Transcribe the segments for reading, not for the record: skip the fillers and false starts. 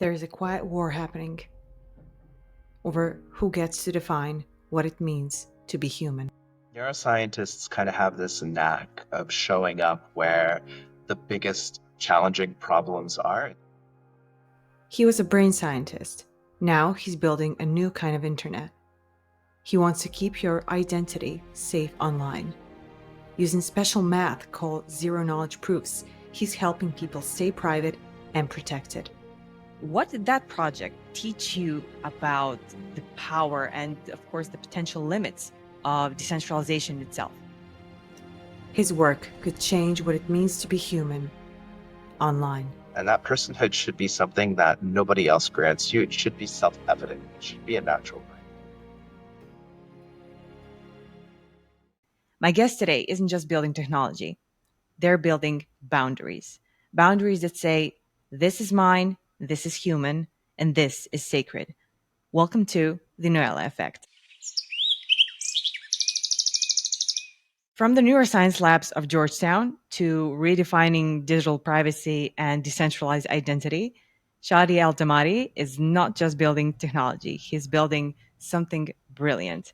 There is a quiet war happening over who gets to define what it means to be human. Neuroscientists kind of have this knack of showing up where the biggest challenging problems are. He was a brain scientist. Now he's building a new kind of internet. He wants to keep your identity safe online. Using special math called zero-knowledge proofs, he's helping people stay private and protected. What did that project teach you about the power and, of course, the potential limits of decentralization itself? His work could change what it means to be human online. And that personhood should be something that nobody else grants you. It should be self-evident. It should be a natural right. My guest today isn't just building technology. They're building boundaries. Boundaries that say, this is mine, this is human, and this is sacred. Welcome to the Noelle Effect. From the neuroscience labs of Georgetown to redefining digital privacy and decentralized identity, Shady El Damaty is not just building technology, he's building something brilliant.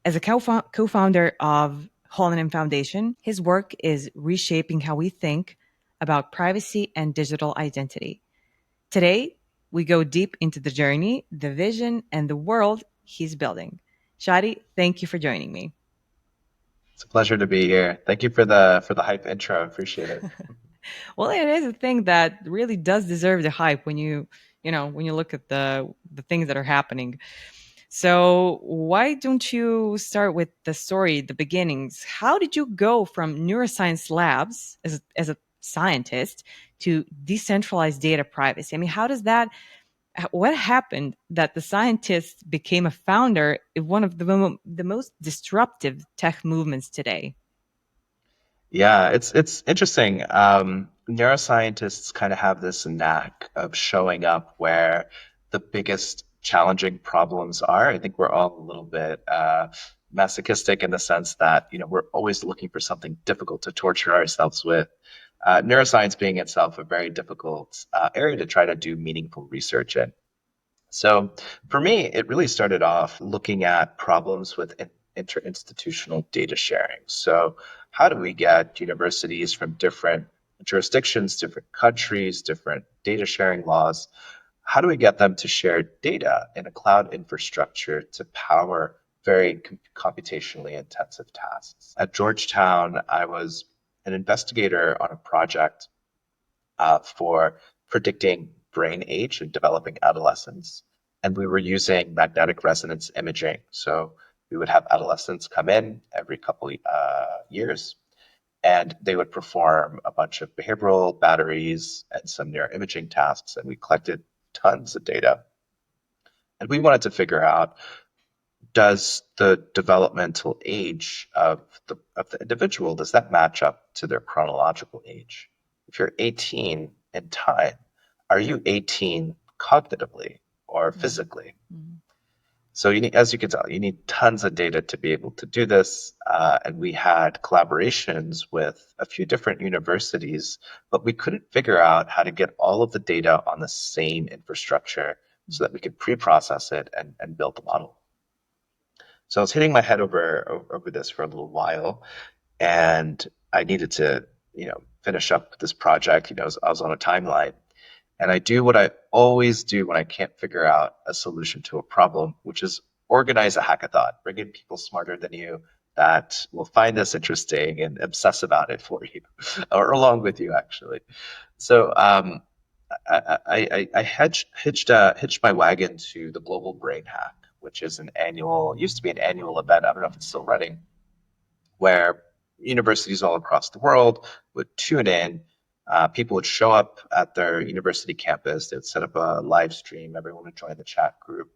As a co-founder of Holonym Foundation, his work is reshaping how we think about privacy and digital identity. Today, we go deep into the journey, the vision, and the world he's building. Shadi, thank you for joining me. It's a pleasure to be here. Thank you for the hype intro. I appreciate it. Well, it is a thing that really does deserve the hype when you look at the things that are happening. So why don't you start with the story, the beginnings? How did you go from neuroscience labs as a scientist to decentralized data privacy? I mean, what happened that the scientist became a founder in one of the most disruptive tech movements today? Yeah, it's interesting. Neuroscientists kind of have this knack of showing up where the biggest challenging problems are. I think we're all a little bit masochistic in the sense that, we're always looking for something difficult to torture ourselves with. Neuroscience being itself a very difficult area to try to do meaningful research in. So for me, it really started off looking at problems with interinstitutional data sharing. So how do we get universities from different jurisdictions, different countries, different data sharing laws? How do we get them to share data in a cloud infrastructure to power very computationally intensive tasks? At Georgetown, I was an investigator on a project for predicting brain age in developing adolescents. And we were using magnetic resonance imaging. So we would have adolescents come in every couple years, and they would perform a bunch of behavioral batteries and some neuroimaging tasks. And we collected tons of data. And we wanted to figure out, does the developmental age of the individual, does that match up to their chronological age? If you're 18 in time, are you 18 cognitively or physically? Mm-hmm. So as you can tell, you need tons of data to be able to do this. And we had collaborations with a few different universities, but we couldn't figure out how to get all of the data on the same infrastructure so that we could pre-process it and build the model. So I was hitting my head over this for a little while, and I needed to, finish up this project. I was on a timeline, and I do what I always do when I can't figure out a solution to a problem, which is organize a hackathon, bring in people smarter than you that will find this interesting and obsess about it for you, or along with you, actually. So I hitched my wagon to the Global Brain Hack, which is used to be an annual event. I don't know if it's still running, where universities all across the world would tune in. People would show up at their university campus. They would set up a live stream. Everyone would join the chat group,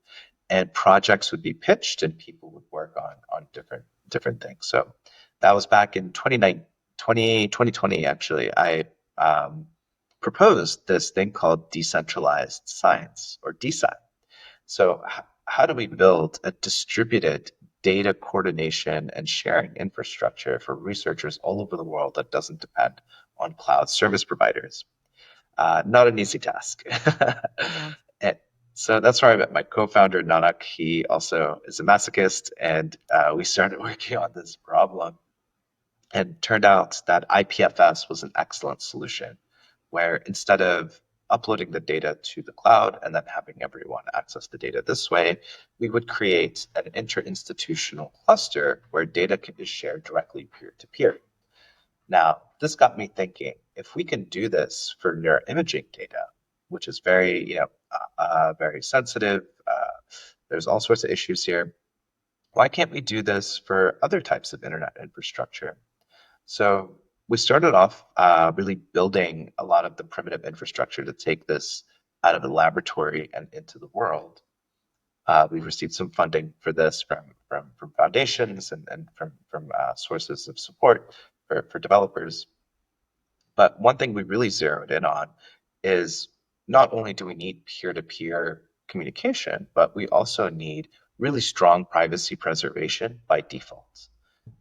and projects would be pitched, and people would work on different things. So that was back in 2020, actually. I proposed this thing called decentralized science, or DSci. So how do we build a distributed data coordination and sharing infrastructure for researchers all over the world that doesn't depend on cloud service providers? Not an easy task. Yeah. And so that's where I met my co-founder, Nanak. He also is a masochist, and we started working on this problem. And turned out that IPFS was an excellent solution, where instead of uploading the data to the cloud and then having everyone access the data this way, we would create an interinstitutional cluster where data can be shared directly peer-to-peer. Now, this got me thinking, if we can do this for neuroimaging data, which is very, very sensitive, there's all sorts of issues here. Why can't we do this for other types of internet infrastructure? So we started off really building a lot of the primitive infrastructure to take this out of the laboratory and into the world. We've received some funding for this from foundations and from sources of support for developers. But one thing we really zeroed in on is not only do we need peer-to-peer communication, but we also need really strong privacy preservation by default.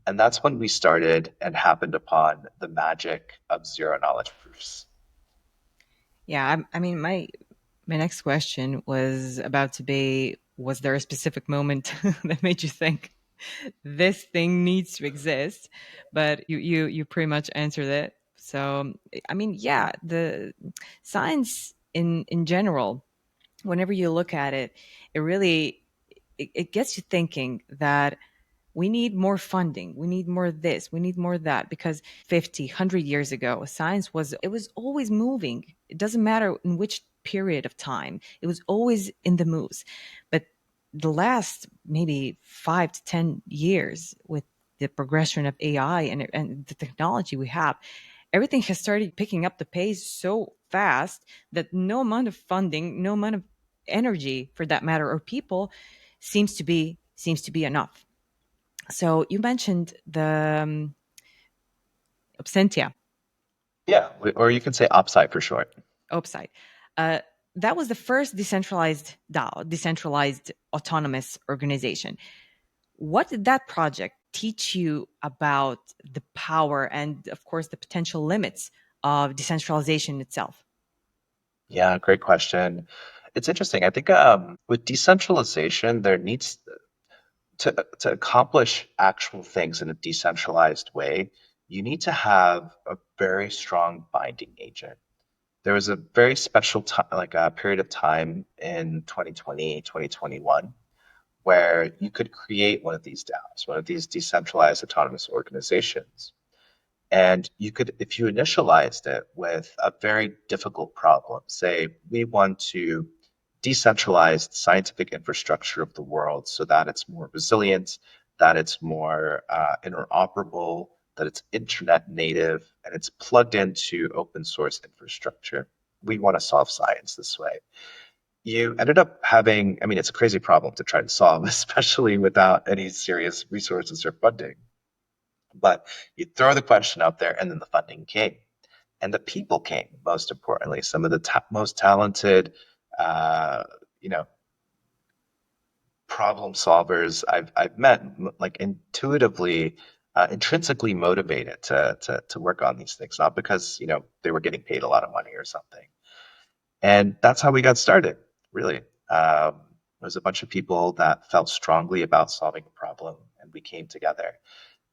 And that's when we started and happened upon the magic of zero knowledge proofs. Yeah, I mean, my next question was about to be: was there a specific moment that made you think this thing needs to exist? But you pretty much answered it. So, I mean, yeah, the science in general, whenever you look at it, it really it gets you thinking that we need more funding, we need more this, we need more that, because 50, 100 years ago science was, it was always moving. It doesn't matter in which period of time, it was always in the moves. But the last maybe 5 to 10 years, with the progression of AI and the technology we have, everything has started picking up the pace so fast that no amount of funding, no amount of energy for that matter, or people, seems to be enough. So you mentioned the Absentia Yeah, or you can say OPSI for short. website. Uh, that was the first decentralized DAO, decentralized autonomous organization. What did that project teach you about the power and, of course, the potential limits of decentralization itself? Yeah, great question. It's interesting. I think with decentralization, there needs to accomplish actual things in a decentralized way, you need to have a very strong binding agent. There was a very special time, like a period of time in 2020, 2021, where you could create one of these DAOs, one of these decentralized autonomous organizations. And you could, if you initialized it with a very difficult problem, say we want to decentralize the scientific infrastructure of the world so that it's more resilient, that it's more interoperable, that it's internet native, and it's plugged into open source infrastructure. We want to solve science this way. You ended up having, I mean, it's a crazy problem to try to solve, especially without any serious resources or funding. But you throw the question out there, and then the funding came, and the people came. Most importantly, some of the most talented, uh, you know, problem solvers I've met, like intuitively, intrinsically motivated to work on these things, not because they were getting paid a lot of money or something. And that's how we got started. Really, there was a bunch of people that felt strongly about solving a problem, and we came together.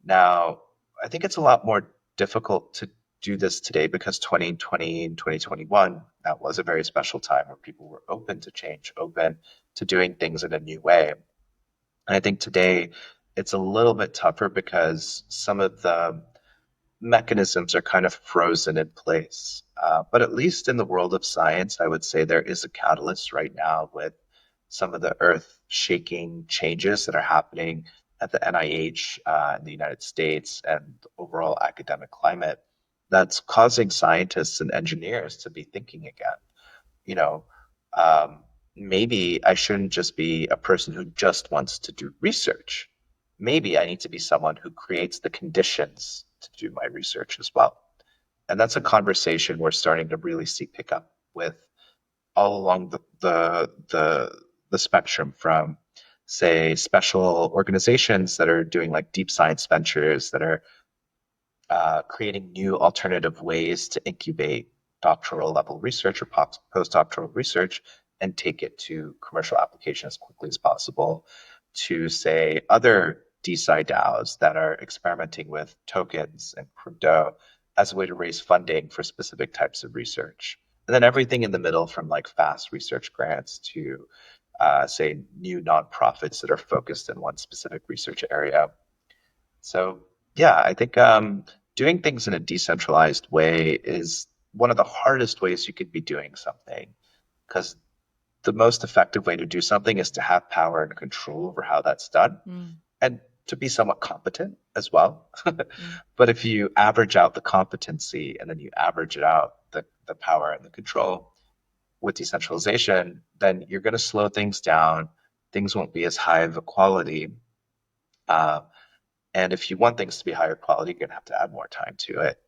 Now, I think it's a lot more difficult to do this today because 2020 and 2021, that was a very special time where people were open to change, open to doing things in a new way. And I think today it's a little bit tougher because some of the mechanisms are kind of frozen in place. But at least in the world of science, I would say there is a catalyst right now with some of the earth shaking changes that are happening at the NIH in the United States and the overall academic climate that's causing scientists and engineers to be thinking again. You know, um, maybe I shouldn't just be a person who just wants to do research. Maybe I need to be someone who creates the conditions to do my research as well. And that's a conversation we're starting to really see pick up with all along the spectrum from, say, special organizations that are doing like deep science ventures that are creating new alternative ways to incubate doctoral level research or postdoctoral research and take it to commercial application as quickly as possible, to say other DeSci DAOs that are experimenting with tokens and crypto as a way to raise funding for specific types of research. And then everything in the middle, from like fast research grants to say new nonprofits that are focused in one specific research area. So yeah, I think doing things in a decentralized way is one of the hardest ways you could be doing something, because the most effective way to do something is to have power and control over how that's done, and to be somewhat competent as well. But if you average out the competency and then you average it out the power and the control with decentralization, then you're going to slow things down. Things won't be as high of a quality. And if you want things to be higher quality, you're going to have to add more time to it.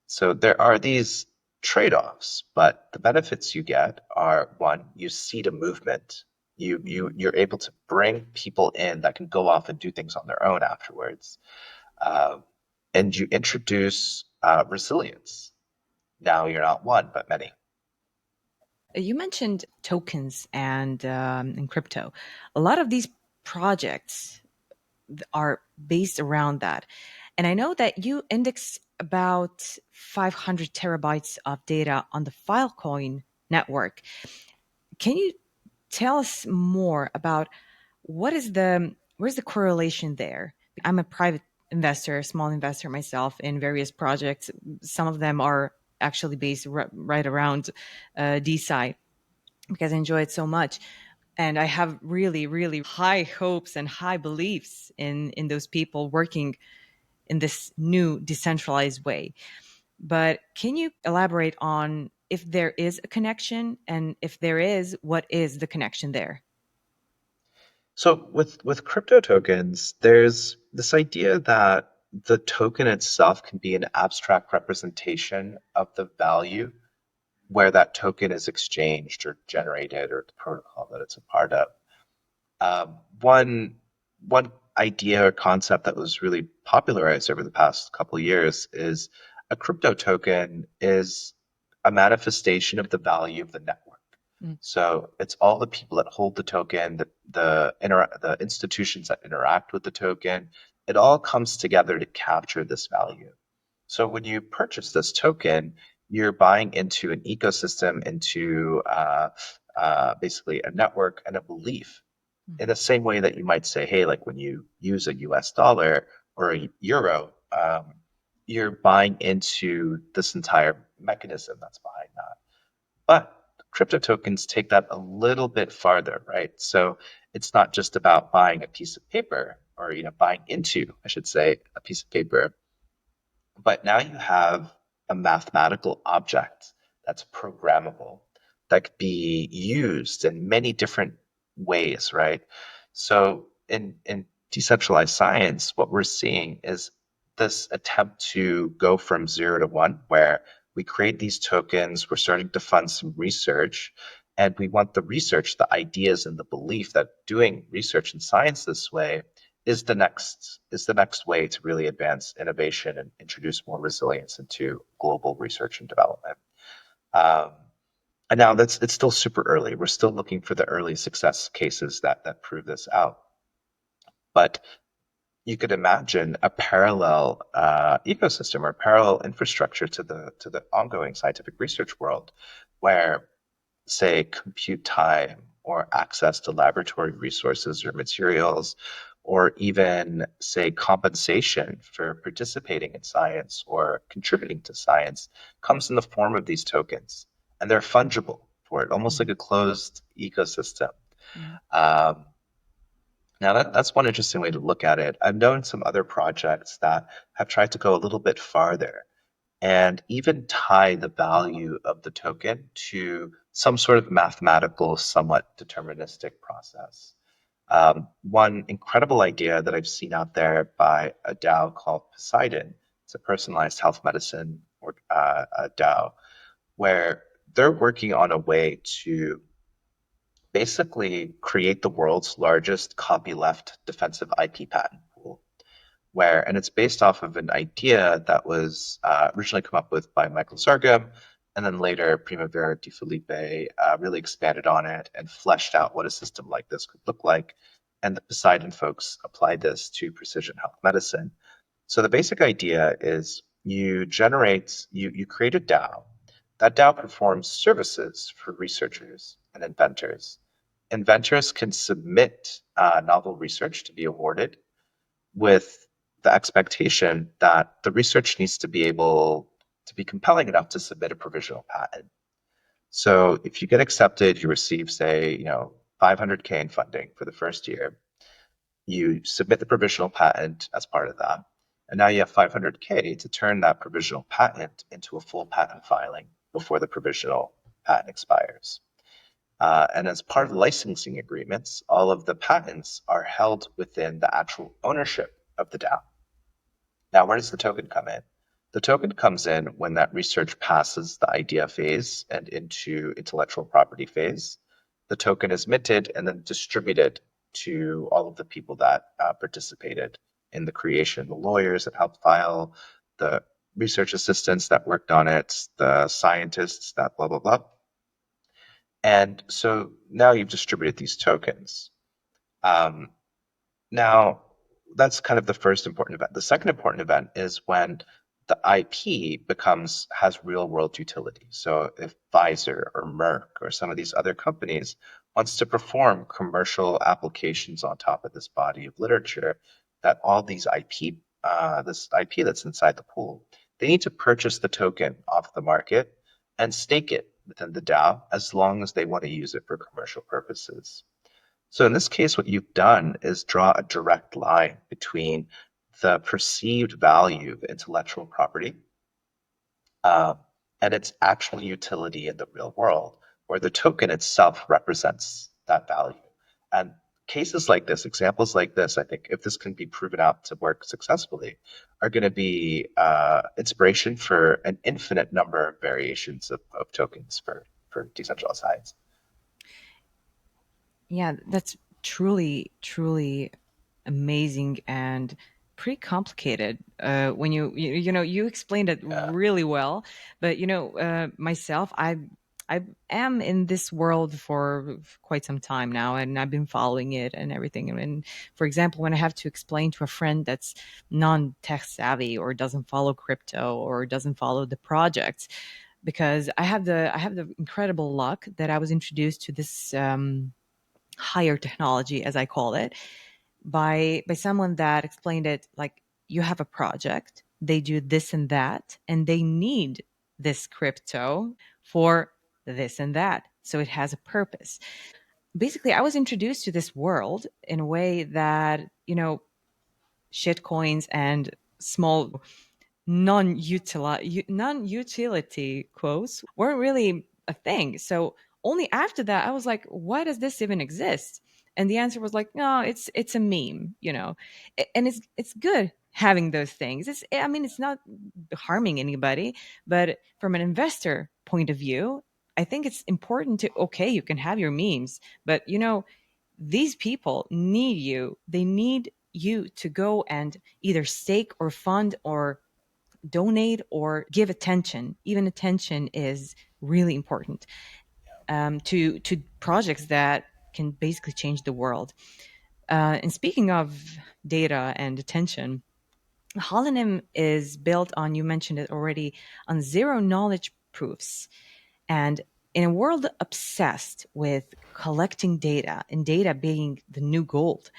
So there are these trade-offs, but the benefits you get are, one, you seed a movement. You're able to bring people in that can go off and do things on their own afterwards. And you introduce resilience. Now you're not one, but many. You mentioned tokens and crypto. A lot of these projects are based around that. And I know that you index about 500 terabytes of data on the Filecoin network. Can you tell us more about where's the correlation there? I'm a private investor, small investor myself in various projects. Some of them are actually based right around DeSci, because I enjoy it so much. And I have really, really high hopes and high beliefs in those people working in this new decentralized way. But can you elaborate on if there is a connection, and if there is, what is the connection there? So with crypto tokens, there's this idea that the token itself can be an abstract representation of the value where that token is exchanged or generated, or the protocol that it's a part of. One one idea or concept that was really popularized over the past couple of years is a crypto token is a manifestation of the value of the network. So it's all the people that hold the token, the institutions that interact with the token. It all comes together to capture this value. So when you purchase this token, you're buying into an ecosystem, into basically a network and a belief. In the same way that you might say, hey, like when you use a US dollar or a euro, you're buying into this entire mechanism that's behind that. But crypto tokens take that a little bit farther, right? So it's not just about buying a piece of paper, or buying into, I should say, a piece of paper, but now you have a mathematical object that's programmable, that could be used in many different ways, right? So in decentralized science, what we're seeing is this attempt to go from 0 to 1, where we create these tokens, we're starting to fund some research, and we want the research, the ideas, and the belief that doing research in science this way is the next way to really advance innovation and introduce more resilience into global research and development. And now it's still super early. We're still looking for the early success cases that prove this out. But you could imagine a parallel ecosystem or parallel infrastructure to the ongoing scientific research world, where, say, compute time or access to laboratory resources or materials, or even, say, compensation for participating in science or contributing to science, comes in the form of these tokens. And they're fungible for it, almost like a closed ecosystem. Now, that's one interesting way to look at it. I've known some other projects that have tried to go a little bit farther and even tie the value of the token to some sort of mathematical, somewhat deterministic process. One incredible idea that I've seen out there by a DAO called Poseidon, it's a personalized health medicine or a DAO, where they're working on a way to basically create the world's largest copyleft defensive IP patent pool, and it's based off of an idea that was originally come up with by Michael Sargam, And then later, Primavera de Felipe really expanded on it and fleshed out what a system like this could look like. And the Poseidon folks applied this to precision health medicine. So the basic idea is you create a DAO. That DAO performs services for researchers and inventors. Inventors can submit novel research to be awarded with the expectation that the research needs to be able to be compelling enough to submit a provisional patent. So if you get accepted, you receive, say, 500K in funding for the first year. You submit the provisional patent as part of that. And now you have 500K to turn that provisional patent into a full patent filing before the provisional patent expires. And as part of the licensing agreements, all of the patents are held within the actual ownership of the DAO. Now, where does the token come in? The token comes in when that research passes the idea phase and into intellectual property phase. The token is minted and then distributed to all of the people that participated in the creation, the lawyers that helped file, the research assistants that worked on it, the scientists that blah, blah, blah. And so now you've distributed these tokens. Now, that's kind of the first important event. The second important event is when the IP has real world utility. So if Pfizer or Merck or some of these other companies wants to perform commercial applications on top of this body of literature, that all these this IP that's inside the pool, they need to purchase the token off the market and stake it within the DAO as long as they want to use it for commercial purposes. So in this case, what you've done is draw a direct line between the perceived value of intellectual property and its actual utility in the real world, where the token itself represents that value. And cases like this, examples like this, I think if this can be proven out to work successfully, are going to be inspiration for an infinite number of variations of tokens for decentralized science. Yeah, that's truly, truly amazing and pretty complicated. When you explained it Yeah. really well, but myself, I am in this world for quite some time now, and I've been following it and everything. And for example, when I have to explain to a friend that's non-tech savvy or doesn't follow crypto or doesn't follow the projects, because I have the incredible luck that I was introduced to this higher technology, as I call it, by someone that explained it like, you have a project, they do this and that, and they need this crypto for this and that. So it has a purpose. Basically, I was introduced to this world in a way that, shit coins and small non-utility quotes weren't really a thing. So only after that I was like, why does this even exist? And the answer was like, no, it's a meme, and it's good having those things. It's not harming anybody, but from an investor point of view, I think it's important to, okay, you can have your memes, but these people need you. They need you to go and either stake or fund or donate or give attention. Even attention is really important, to projects that can basically change the world. And speaking of data and attention, Holonym is built on, you mentioned it already, on zero knowledge proofs. And in a world obsessed with collecting data and data being the new gold,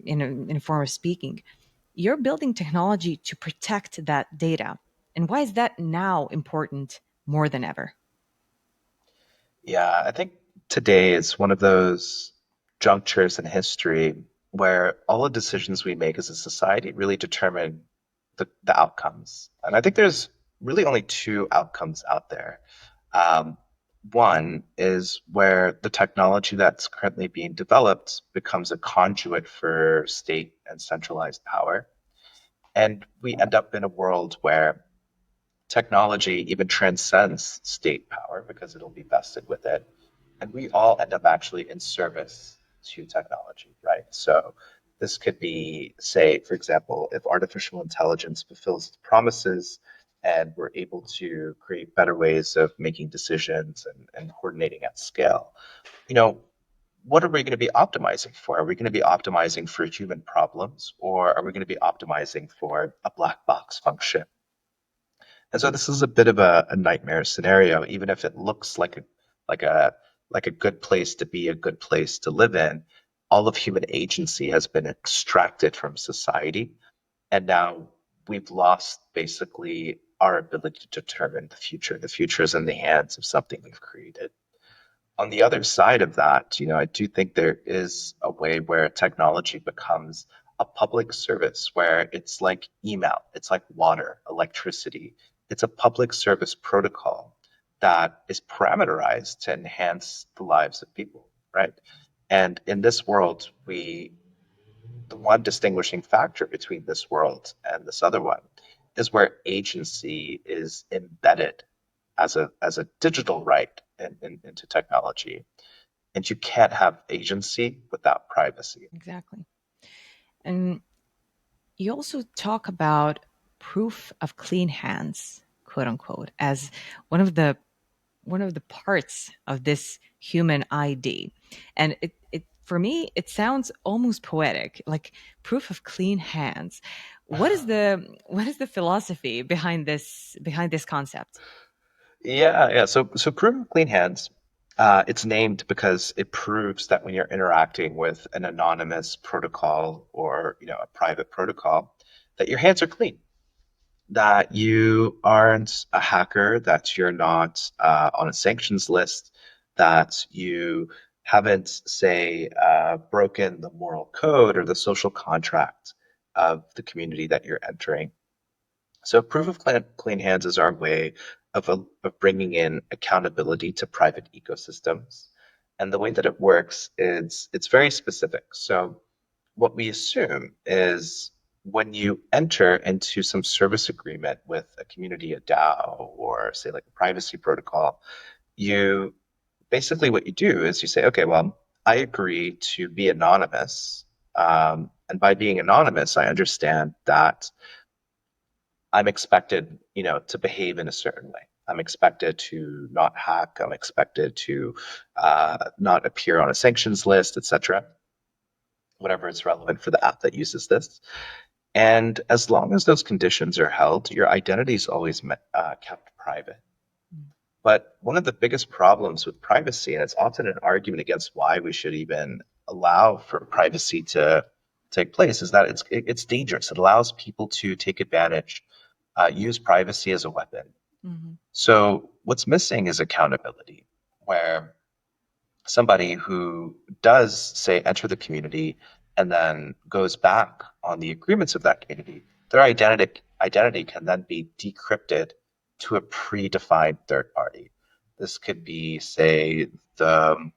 in a form of speaking, you're building technology to protect that data. And why is that now important more than ever? Yeah, I think today is one of those junctures in history where all the decisions we make as a society really determine the outcomes. And I think there's really only two outcomes out there. Um, One is where the technology that's currently being developed becomes a conduit for state and centralized power. And we end up in a world where technology even transcends state power because it'll be vested with it. And we all end up actually in service to technology, right? So this could be, say, for example, if artificial intelligence fulfills its promises and we're able to create better ways of making decisions and coordinating at scale, you know, what are we going to be optimizing for? Are we going to be optimizing for human problems, or are we going to be optimizing for a black box function? And so this is a bit of a nightmare scenario, even if it looks like a like a good place to be, a good place to live in. All of human agency has been extracted from society, and now we've lost basically our ability to determine the future. The future is in the hands of something we've created. On the other side of that, I do think there is a way where technology becomes a public service where it's like email, it's like water, electricity. It's a public service protocol that is parameterized to enhance the lives of people, right? And in this world, the one distinguishing factor between this world and this other one is where agency is embedded as a digital right into technology. And you can't have agency without privacy. Exactly. And you also talk about proof of clean hands, quote unquote, as one of the parts of this human ID. And it for me, it sounds almost poetic, like proof of clean hands. What is the philosophy behind this concept? Yeah. So proof of clean hands, it's named because it proves that when you're interacting with an anonymous protocol or a private protocol, that your hands are clean, that you aren't a hacker, that you're not on a sanctions list, that you haven't, say, broken the moral code or the social contract of the community that you're entering. So proof of clean hands is our way of bringing in accountability to private ecosystems. And the way that it works is it's very specific. So what we assume is when you enter into some service agreement with a community, a DAO, or say like a privacy protocol, you basically what you do is you say, okay, well, I agree to be anonymous. And by being anonymous, I understand that I'm expected, to behave in a certain way. I'm expected to not hack. I'm expected to not appear on a sanctions list, etc. Whatever is relevant for the app that uses this. And as long as those conditions are held, your identity is always kept private. But one of the biggest problems with privacy, and it's often an argument against why we should even allow for privacy to take place, is that it's dangerous. It allows people to take advantage, use privacy as a weapon. Mm-hmm. So what's missing is accountability, where somebody who does, say, enter the community and then goes back on the agreements of that community, their identity can then be decrypted to a predefined third party. This could be, say, the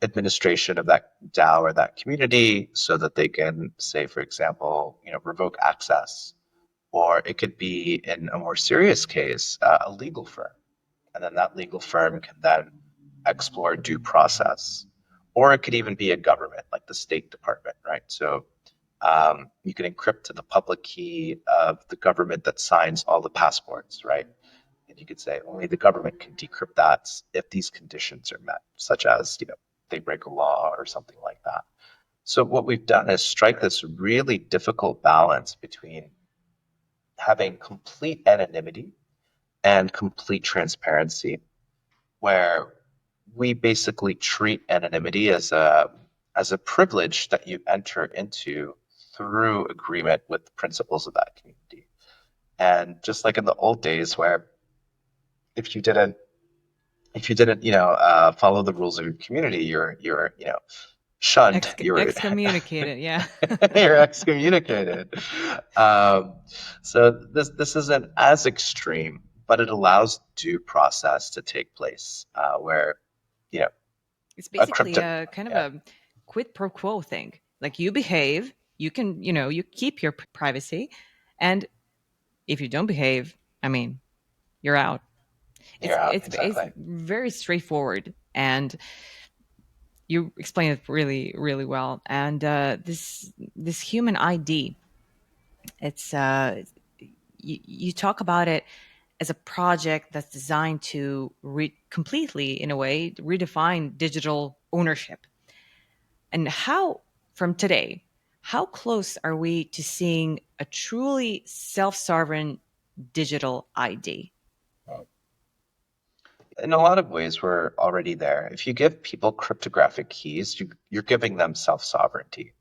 administration of that DAO or that community so that they can, say, for example, revoke access. Or it could be, in a more serious case, a legal firm. And then that legal firm can then explore due process. Or it could even be a government, like the State Department, right? So you can encrypt to the public key of the government that signs all the passports, right? And you could say only the government can decrypt that if these conditions are met, such as, they break a law or something like that. So what we've done is strike this really difficult balance between having complete anonymity and complete transparency, where we basically treat anonymity as a privilege that you enter into through agreement with the principles of that community. And just like in the old days, where if you didn't follow the rules of your community, you're shunned. Excommunicated, yeah. You're excommunicated. Um, so this isn't as extreme, but it allows due process to take place, where you know It's a basically crypto. a kind of Yeah, a quid pro quo thing. Like you behave, you can, you keep your privacy, and if you don't behave, I mean, you're out. you're out It's exactly. very straightforward, and you explain it really really well. And this human ID, it's you talk about it as a project that's designed to completely, in a way, redefine digital ownership. And how, from today, how close are we to seeing a truly self-sovereign digital ID? In a lot of ways, we're already there. If you give people cryptographic keys, you're giving them self-sovereignty.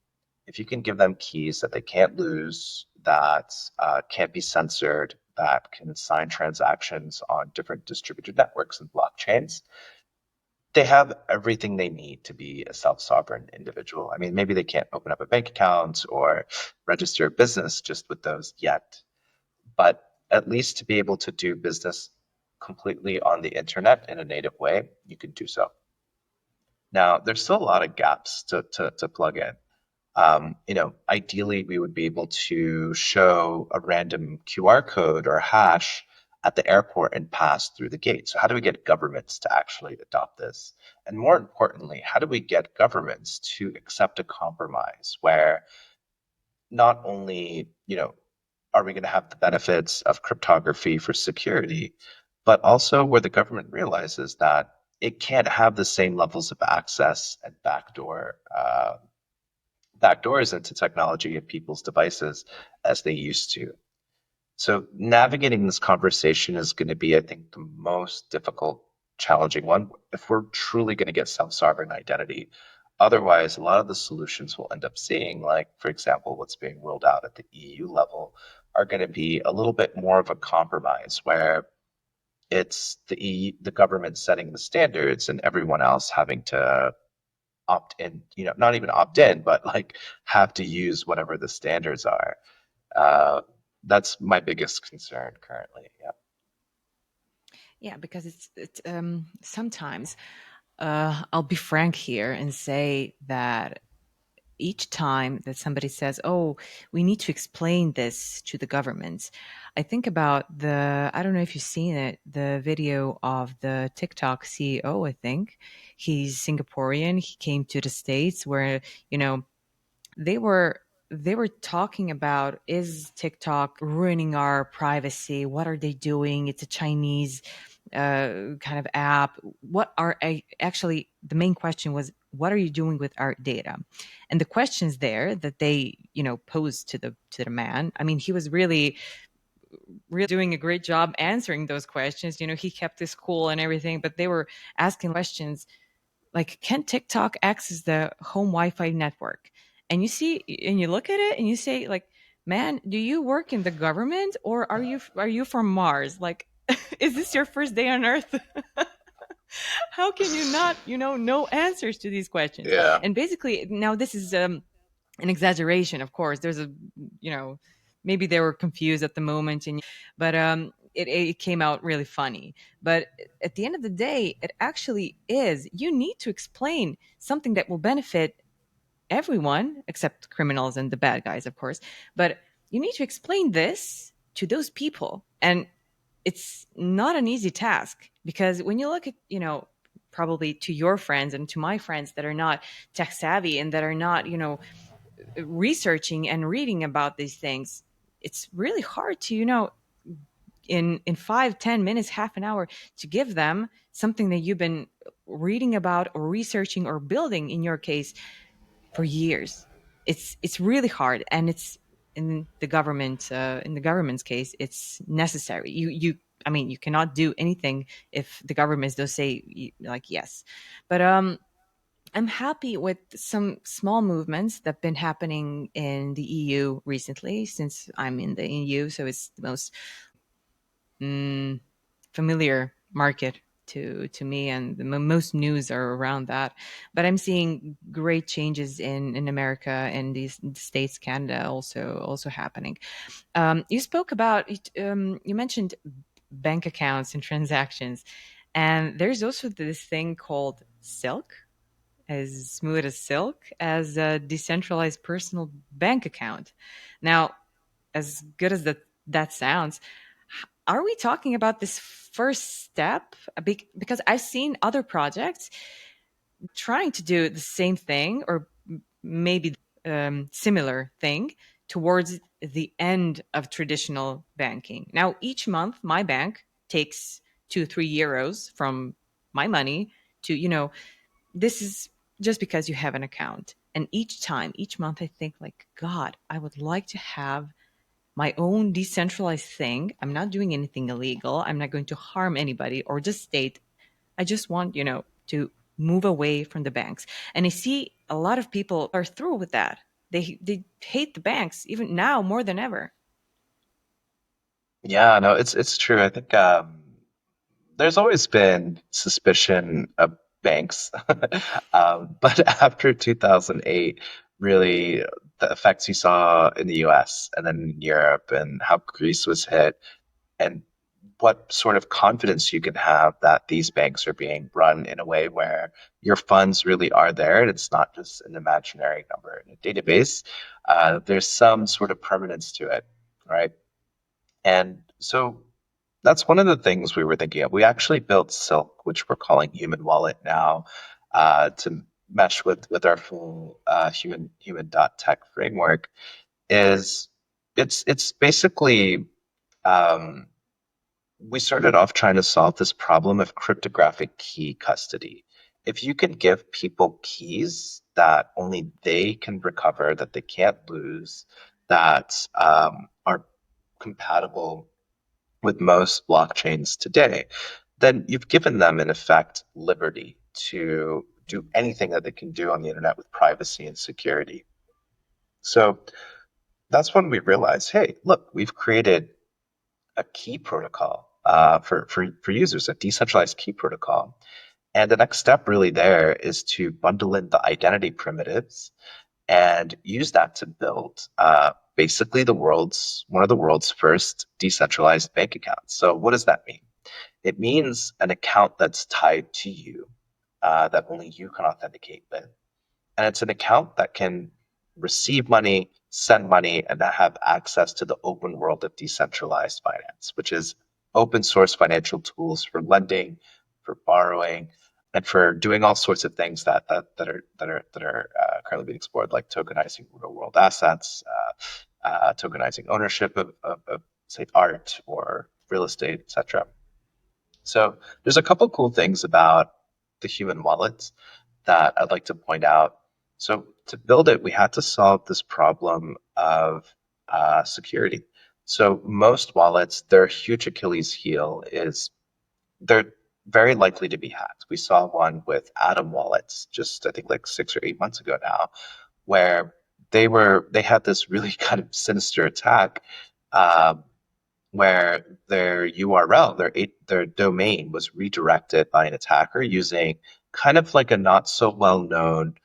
If you can give them keys that they can't lose, that can't be censored, that can sign transactions on different distributed networks and blockchains, they have everything they need to be a self-sovereign individual. I mean, maybe they can't open up a bank account or register a business just with those yet, but at least to be able to do business completely on the internet in a native way, you can do so. Now, there's still a lot of gaps to plug in. Ideally, we would be able to show a random QR code or hash at the airport and pass through the gate. So how do we get governments to actually adopt this? And more importantly, how do we get governments to accept a compromise where not only, are we going to have the benefits of cryptography for security, but also where the government realizes that it can't have the same levels of access and backdoors into technology and people's devices as they used to. So navigating this conversation is going to be, I think, the most difficult, challenging one if we're truly going to get self-sovereign identity. Otherwise, a lot of the solutions we'll end up seeing, like, for example, what's being rolled out at the EU level, are going to be a little bit more of a compromise where it's the government setting the standards and everyone else having to opt in, not even opt in, but like have to use whatever the standards are. Uh, that's my biggest concern currently. Yeah. Yeah, because it's sometimes I'll be frank here and say that each time that somebody says, "Oh, we need to explain this to the government," I think about I don't know if you've seen it, the video of the TikTok CEO, I think. He's Singaporean. He came to the States where, they were they were talking about, is TikTok ruining our privacy? What are they doing? It's a Chinese kind of app. Actually, the main question was, what are you doing with our data? And the questions there that they posed to the man, I mean, he was really doing a great job answering those questions. He kept his cool and everything, but they were asking questions like, can TikTok access the home Wi-Fi network? And you look at it and you say, like, man, do you work in the government, or are you from Mars? Like, is this your first day on Earth? How can you not, know answers to these questions? Yeah. And basically, now this is an exaggeration, of course. There's maybe they were confused at the moment, but it came out really funny. But at the end of the day, it actually is. You need to explain something that will benefit everyone, except criminals and the bad guys, of course. But you need to explain this to those people. And it's not an easy task, because when you look at, probably to your friends and to my friends that are not tech savvy and that are not, researching and reading about these things, it's really hard to, in 5, 10 minutes, half an hour, to give them something that you've been reading about or researching or building, in your case, for years. It's really hard, and it's in the government's case, it's necessary. I mean, you cannot do anything if the governments don't say, like, yes. But I'm happy with some small movements that have been happening in the EU recently, since I'm in the EU, so it's the most familiar market to me, and the most news are around that. But I'm seeing great changes in America and the States, Canada also happening. You spoke about you mentioned bank accounts and transactions, and there's also this thing called Silk, as smooth as silk, as a decentralized personal bank account. Now, as good as that sounds, are we talking about this first step? Because I've seen other projects trying to do the same thing, or maybe similar thing, towards the end of traditional banking. Now, each month, my bank takes 2-3 euros from my money to, this is just because you have an account. And each month, I think, like, God, I would like to have my own decentralized thing. I'm not doing anything illegal. I'm not going to harm anybody or the state. I just want, to move away from the banks. And I see a lot of people are through with that. They hate the banks even now more than ever. Yeah, no, it's true. I think there's always been suspicion of banks, but after 2008, really the effects you saw in the US and then in Europe and how Greece was hit, and what sort of confidence you can have that these banks are being run in a way where your funds really are there and it's not just an imaginary number in a database. There's some sort of permanence to it, right? And so that's one of the things we were thinking of. We actually built Silk, which we're calling Human Wallet now, to mesh with our full Human.Tech framework. Is it's basically um, we started off trying to solve this problem of cryptographic key custody. If you can give people keys that only they can recover, that they can't lose, that are compatible with most blockchains today, then you've given them, in effect, liberty to do anything that they can do on the internet with privacy and security. So that's when we realized, hey, look, we've created a key protocol for users, a decentralized key protocol. And the next step really there is to bundle in the identity primitives and use that to build basically one of the world's first decentralized bank accounts. So what does that mean? It means an account that's tied to you, that only you can authenticate with. And it's an account that can receive money, send money, and that have access to the open world of decentralized finance, which is open source financial tools for lending, for borrowing, and for doing all sorts of things that are currently being explored, like tokenizing real world assets, tokenizing ownership of say art or real estate, etc. So there's a couple cool things about the human wallet that I'd like to point out. So to build it, we had to solve this problem of security. So most wallets, their huge Achilles heel is they're very likely to be hacked. We saw one with Atom wallets just I think like 6 or 8 months ago now, where they had this really kind of sinister attack, um, where their URL, their domain was redirected by an attacker using kind of like a not so well known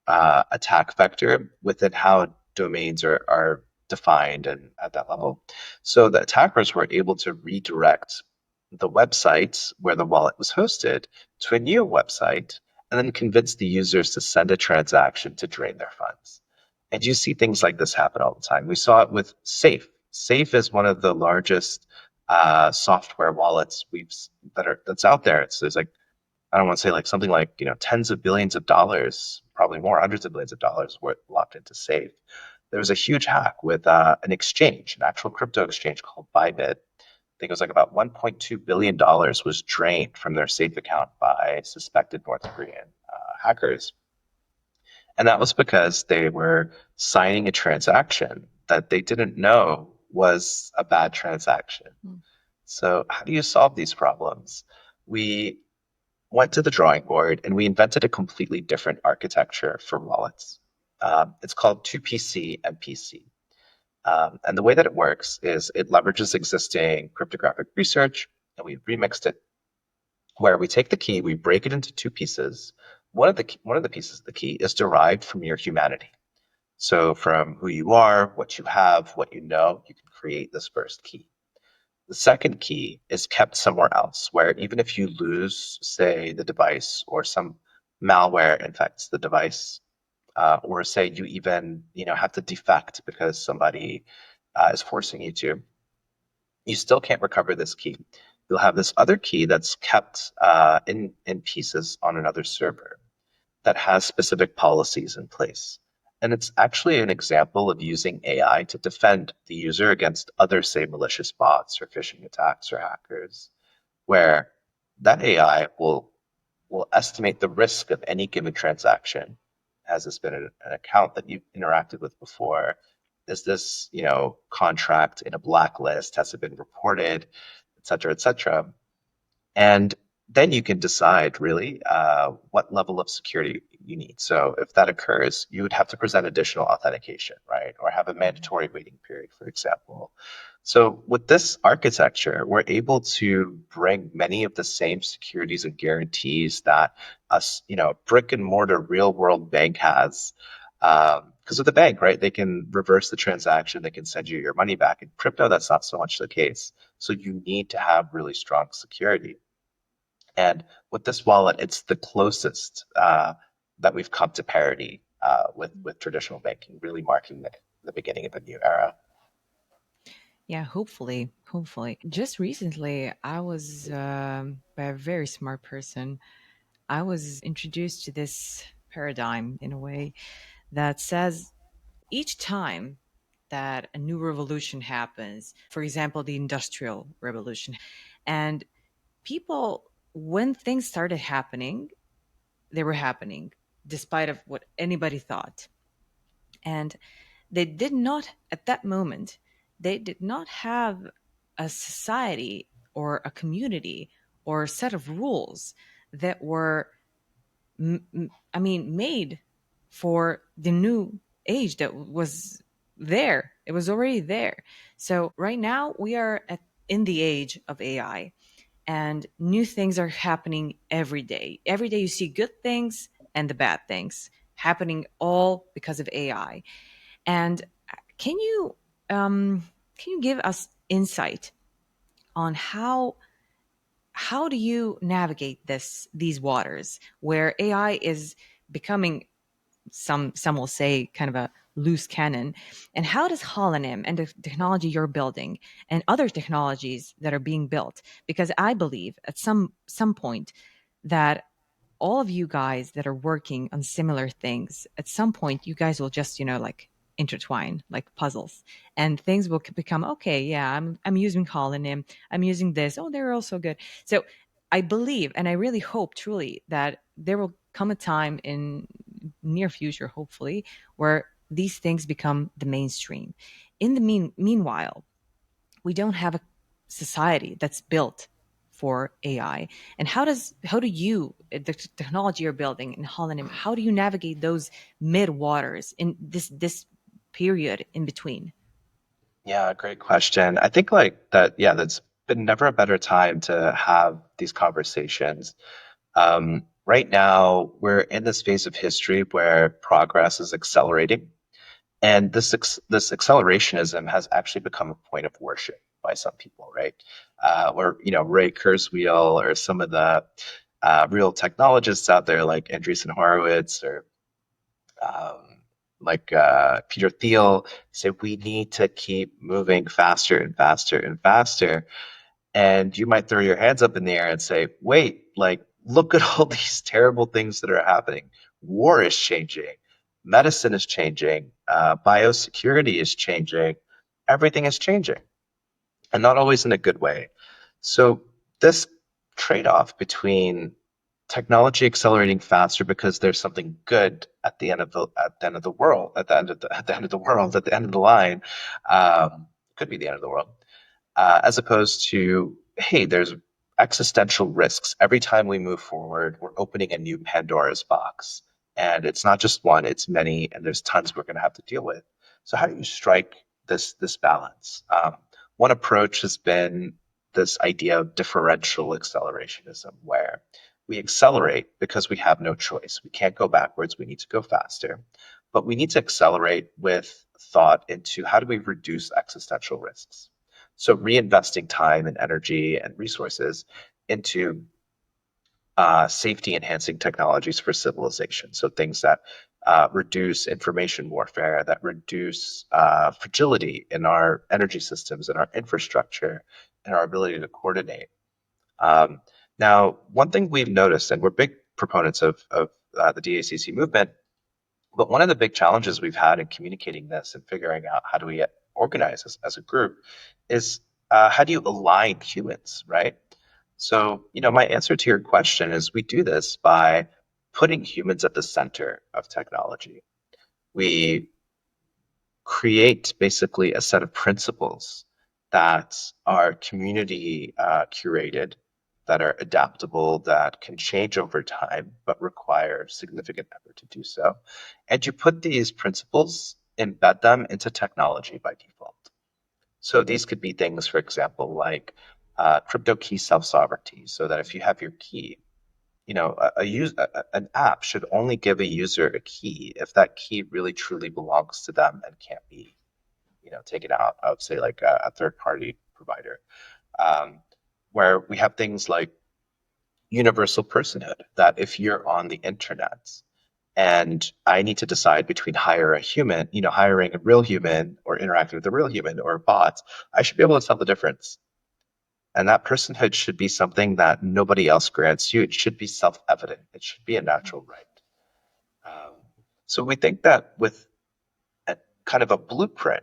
attack vector within how domains are defined and at that level. So the attackers were able to redirect the website where the wallet was hosted to a new website and then convince the users to send a transaction to drain their funds. And you see things like this happen all the time. We saw it with Safe. Safe is one of the largest software wallets that's out there. There's like I don't want to say like something like tens of billions of dollars, probably more, hundreds of billions of dollars worth locked into Safe. There was a huge hack with an exchange, an actual crypto exchange called Bybit. I think it was like about $1.2 billion was drained from their Safe account by suspected North Korean hackers. And that was because they were signing a transaction that they didn't know was a bad transaction. So how do you solve these problems? We went to the drawing board and we invented a completely different architecture for wallets. It's called 2PC MPC. And the way that it works is it leverages existing cryptographic research and we remixed it where we take the key, we break it into two pieces. One of the pieces of the key is derived from your humanity. So from who you are, what you have, what you know, you can create this first key. The second key is kept somewhere else, where even if you lose, say, the device or some malware infects the device, or say you even have to defect because somebody is forcing you to, you still can't recover this key. You'll have this other key that's kept in pieces on another server that has specific policies in place. And it's actually an example of using AI to defend the user against other, say, malicious bots or phishing attacks or hackers. where that AI will estimate the risk of any given transaction. Has this been an account that you've interacted with before? Is this, contract in a blacklist? Has it been reported, et cetera, et cetera? And then you can decide really what level of security you need. So if that occurs, you would have to present additional authentication, right? Or have a mandatory waiting period, for example. So with this architecture, we're able to bring many of the same securities and guarantees that a brick and mortar real world bank has. Because with the bank, right, they can reverse the transaction, they can send you your money back. In crypto, that's not so much the case. So you need to have really strong security. And with this wallet, it's the closest that we've come to parity with traditional banking, really marking the beginning of a new era. Yeah, hopefully, hopefully. Just recently, I was by a very smart person. I was introduced to this paradigm in a way that says each time that a new revolution happens, for example, the Industrial Revolution, and people, when things started happening, they were happening despite of what anybody thought. And they did not, at that moment, they did not have a society or a community or a set of rules that were made for the new age that was there. It was already there. So right now we are in the age of AI, and new things are happening every day. Every day you see good things and the bad things happening, all because of AI. And can you give us insight on how do you navigate these waters where AI is becoming, some will say, kind of a loose cannon, and how does Holonym and the technology you're building and other technologies that are being built, because I believe at some point that all of you guys that are working on similar things, at some point you guys will just like intertwine like puzzles, and things will become okay. Yeah, I'm using Holonym, I'm using this, oh, they're also good. So I believe, and I really hope truly, that there will come a time in near future, hopefully, where these things become the mainstream. In the meanwhile, we don't have a society that's built for AI. And how do you, the technology you're building in Holonym, how do you navigate those mid waters in this period in between? Yeah, great question. I think like that, yeah, that's been never a better time to have these conversations. Right now, we're in this phase of history where progress is accelerating. And this accelerationism has actually become a point of worship by some people, right? Or Ray Kurzweil or some of the real technologists out there like Andreessen Horowitz or Peter Thiel say we need to keep moving faster and faster and faster. And you might throw your hands up in the air and say, wait, like, look at all these terrible things that are happening. War is changing, medicine is changing, biosecurity is changing, everything is changing, and not always in a good way. So, this trade off between technology accelerating faster because there's something good at the end of the world, at the end of the world, at the end of the line, could be the end of the world, as opposed to, hey, there's existential risks. Every time we move forward, we're opening a new Pandora's box. And it's not just one, it's many, and there's tons we're going to have to deal with. So how do you strike this balance? One approach has been this idea of differential accelerationism, where we accelerate because we have no choice. We can't go backwards, we need to go faster. But we need to accelerate with thought into how do we reduce existential risks. So reinvesting time and energy and resources into safety enhancing technologies for civilization. So things that reduce information warfare, that reduce fragility in our energy systems and our infrastructure and our ability to coordinate. Now, one thing we've noticed, and we're big proponents of the DACC movement, but one of the big challenges we've had in communicating this and figuring out how do we organize as a group is how do you align humans, right? So, my answer to your question is we do this by putting humans at the center of technology. We create basically a set of principles that are community curated, that are adaptable, that can change over time, but require significant effort to do so. And you put these principles, embed them into technology by default. So these could be things, for example, like crypto key self-sovereignty, so that if you have your key, an app should only give a user a key if that key really truly belongs to them and can't be taken out of, say, like a third party provider. Um, where we have things like universal personhood, that if you're on the internet and I need to decide between hiring a real human or interacting with a real human or a bot, I should be able to tell the difference. And that personhood should be something that nobody else grants you. It should be self-evident. It should be a natural right. Um, so we think that with a kind of a blueprint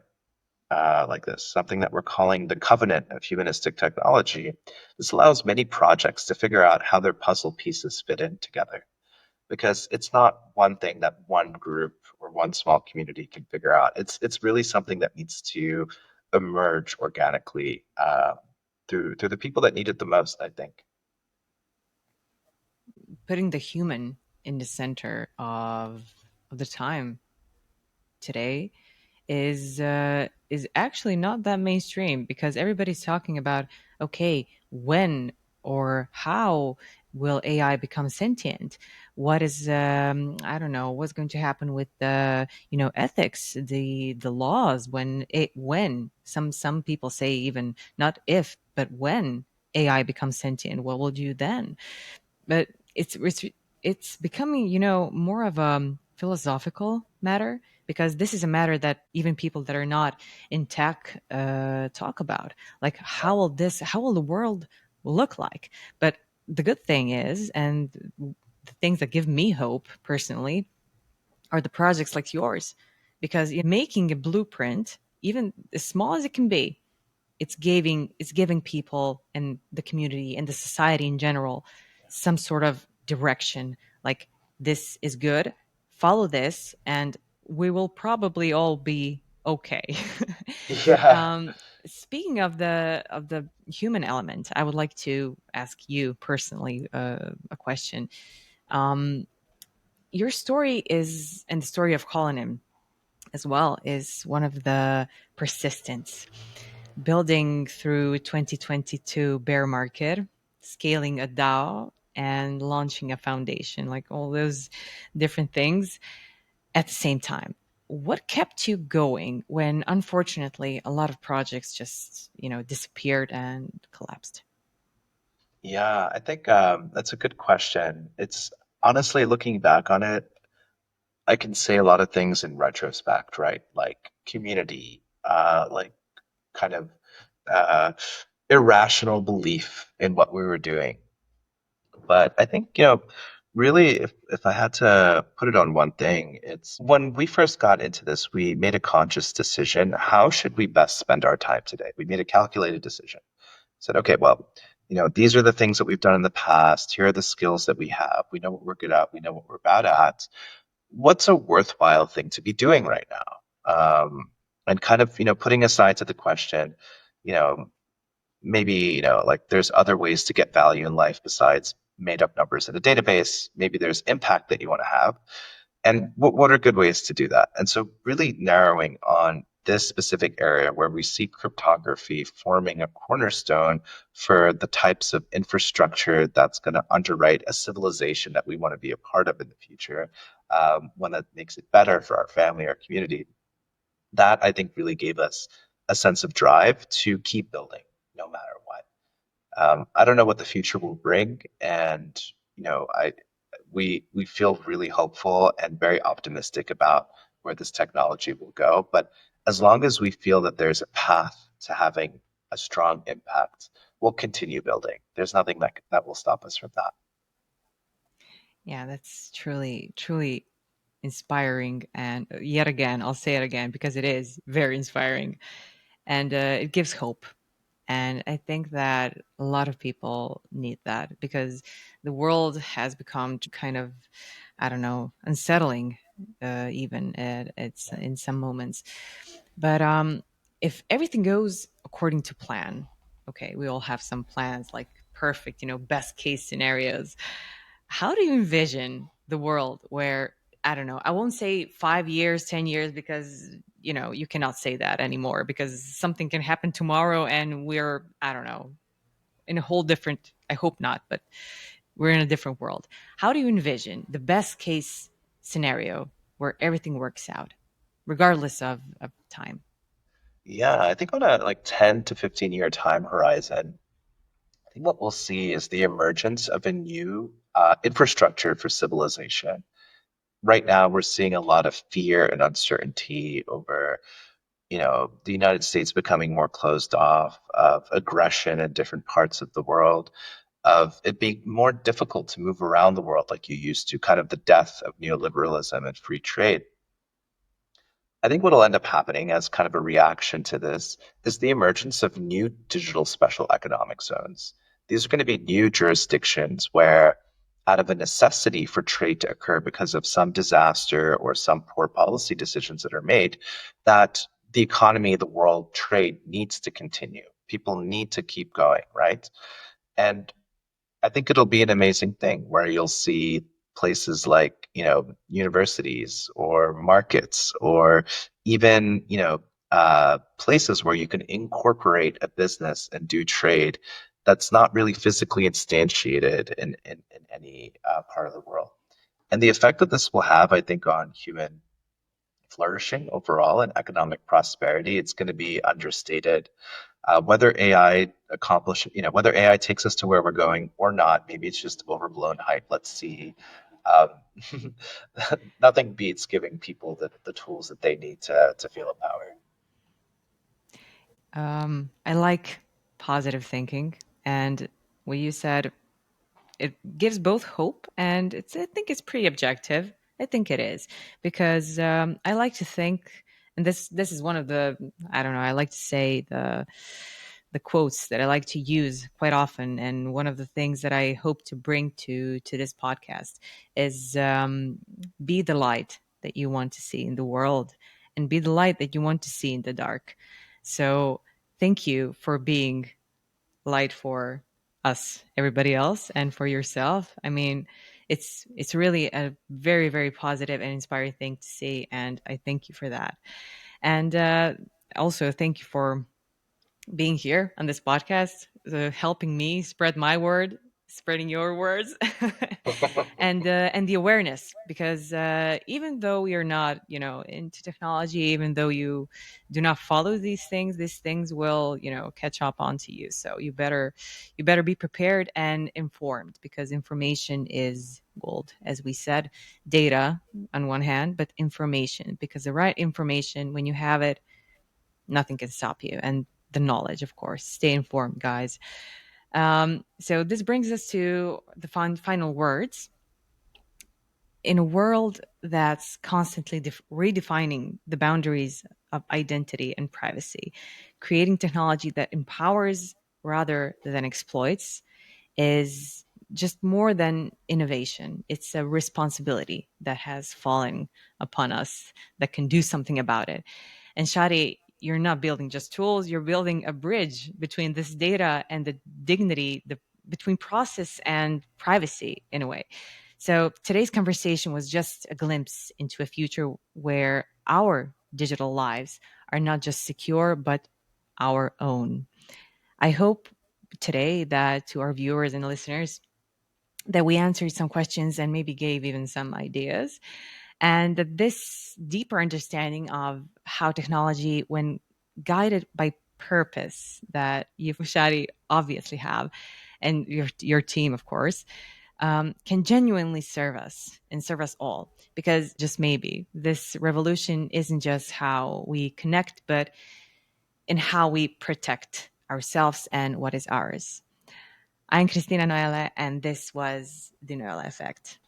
like this, something that we're calling the covenant of humanistic technology. This allows many projects to figure out how their puzzle pieces fit in together, because it's not one thing that one group or one small community can figure out. It's really something that needs to emerge organically through the people that need it the most, I think. Putting the human in the center of the time today is actually not that mainstream, because everybody's talking about, okay, when or how will AI become sentient? What is I don't know what's going to happen with the ethics, the laws, when some people say even not if but when AI becomes sentient, what will you then? But it's becoming more of a philosophical matter, because this is a matter that even people that are not in tech talk about, like how will the world look like. But the good thing is, and the things that give me hope personally, are the projects like yours, because you're making a blueprint, even as small as it can be. It's giving people and the community and the society in general some sort of direction, like, this is good, follow this, and we will probably all be okay. Yeah. um, Speaking of the human element, I would like to ask you personally a question. um, your story is, and the story of Holonym as well, is one of the persistence, building through 2022 bear market, scaling a DAO, and launching a foundation, like all those different things at the same time. What kept you going when, unfortunately, a lot of projects just, disappeared and collapsed? Yeah, I think that's a good question. It's honestly, looking back on it, I can say a lot of things in retrospect, right? Like community, like kind of uh, irrational belief in what we were doing. But I think, really, if I had to put it on one thing, it's when we first got into this, we made a conscious decision. How should we best spend our time today? We made a calculated decision. Said, okay, well, these are the things that we've done in the past. Here are the skills that we have. We know what we're good at. We know what we're bad at. What's a worthwhile thing to be doing right now? And kind of, putting aside to the question, you know, maybe, like there's other ways to get value in life besides made up numbers in a database. Maybe there's impact that you want to have. And what are good ways to do that? And so really narrowing on this specific area where we see cryptography forming a cornerstone for the types of infrastructure that's going to underwrite a civilization that we want to be a part of in the future, one that makes it better for our family, our community. That I think really gave us a sense of drive to keep building no matter what. I don't know what the future will bring, and I we feel really hopeful and very optimistic about where this technology will go. But as long as we feel that there's a path to having a strong impact, we'll continue building. There's nothing that will stop us from that. Yeah, that's truly, truly inspiring. And yet again, I'll say it again because it is very inspiring, and it gives hope. And I think that a lot of people need that because the world has become kind of, I don't know, unsettling, even it's in some moments. But if everything goes according to plan, okay, we all have some plans like perfect, best case scenarios. How do you envision the world where, I don't know, I won't say 5 years, 10 years, because, you cannot say that anymore because something can happen tomorrow and we're, I don't know, in a whole different, I hope not, but we're in a different world. How do you envision the best case scenario where everything works out, regardless of time? Yeah, I think on a like 10 to 15 year time horizon, I think what we'll see is the emergence of a new infrastructure for civilization. Right now, we're seeing a lot of fear and uncertainty over, the United States becoming more closed off, of aggression in different parts of the world, of it being more difficult to move around the world like you used to, kind of the death of neoliberalism and free trade. I think what'll end up happening as kind of a reaction to this is the emergence of new digital special economic zones. These are going to be new jurisdictions where, out of a necessity for trade to occur because of some disaster or some poor policy decisions that are made, that the economy, the world trade needs to continue. People need to keep going, right? And I think it'll be an amazing thing where you'll see places like, universities or markets or even, places where you can incorporate a business and do trade that's not really physically instantiated in any part of the world. And the effect that this will have, I think, on human flourishing overall and economic prosperity, it's going to be understated. Whether AI whether AI takes us to where we're going or not, maybe it's just overblown hype. Let's see. Um, Nothing beats giving people the tools that they need to feel empowered. I like positive thinking. And what you said, it gives both hope and I think it's pretty objective. I think it is because I like to think, and this is one of the, I don't know, I like to say the quotes that I like to use quite often, and one of the things that I hope to bring to this podcast is be the light that you want to see in the world, and be the light that you want to see in the dark. So thank you for being light for us, everybody else, and for yourself. I mean, it's really a very, very positive and inspiring thing to see, and I thank you for that. And also thank you for being here on this podcast, helping me spread my word, spreading your words, and the awareness. Because even though you're not, into technology, even though you do not follow these things will, catch up onto you. So you better be prepared and informed because information is gold, as we said. Data on one hand, but information, because the right information, when you have it, nothing can stop you. And the knowledge, of course. Stay informed, guys. So this brings us to the final words. In a world that's constantly redefining the boundaries of identity and privacy, creating technology that empowers rather than exploits is just more than innovation. It's a responsibility that has fallen upon us that can do something about it. And Shadi, you're not building just tools, you're building a bridge between this data and the dignity, between process and privacy in a way. So today's conversation was just a glimpse into a future where our digital lives are not just secure, but our own. I hope today that to our viewers and listeners that we answered some questions and maybe gave even some ideas, and that this deeper understanding of how technology, when guided by purpose that you, Shadi, obviously have, and your team, of course, can genuinely serve us and serve us all. Because just maybe this revolution isn't just how we connect, but in how we protect ourselves and what is ours. I'm Kristina Noelle, and this was the Noelle Effect.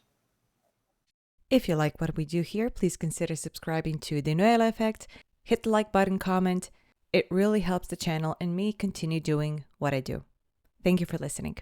If you like what we do here, please consider subscribing to the Noelle Effect, hit the like button, comment, It really helps the channel and me continue doing what I do. Thank you for listening.